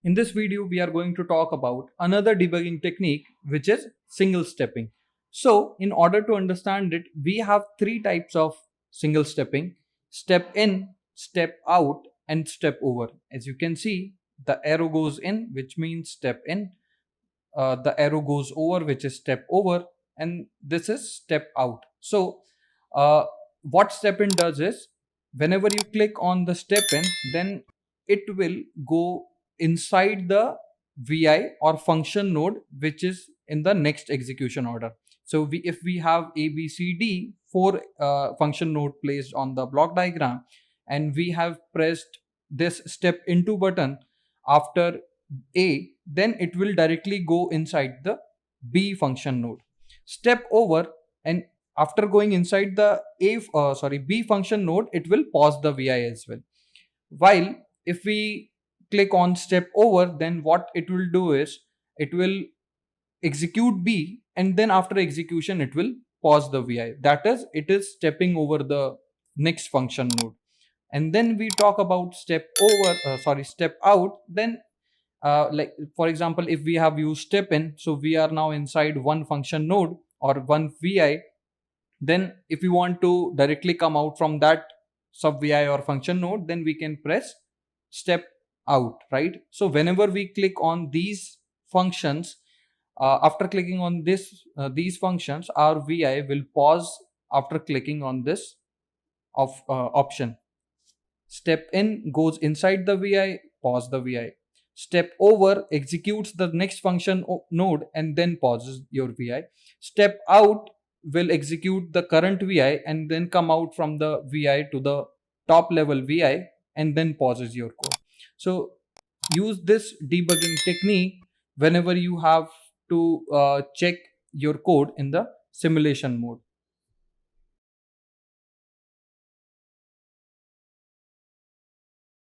In this video, we are going to talk about another debugging technique, which is single stepping. So in order to understand it, we have three types of single stepping: step in, step out, and step over. As you can see, the arrow goes in, which means step in. The arrow goes over, which is step over, and this is step out. So uh, what step in does is, whenever you click on the step in, then it will go inside the vi or function node, which is in the next execution order. So if we have a b c d, four function node placed on the block diagram, and we have pressed this step into button after a, then it will directly go inside the b function node. Step over, and after going inside the b function node, it will pause the vi as well. While if we click on step over, then what it will do is it will execute b, and then after execution it will pause the vi. That is, it is stepping over the next function node. And then we talk about step out. Then like for example, if we have used step in, so we are now inside one function node or one vi. Then if we want to directly come out from that sub vi or function node, then we can press step out, right? So whenever we click on these functions, after clicking on these functions, our vi will pause after clicking on this option. Step in goes inside the vi, pause the vi. Step over executes the next function node and then pauses your vi. Step out will execute the current vi and then come out from the vi to the top level vi and then pauses your code. So use this debugging technique whenever you have to check your code in the simulation mode.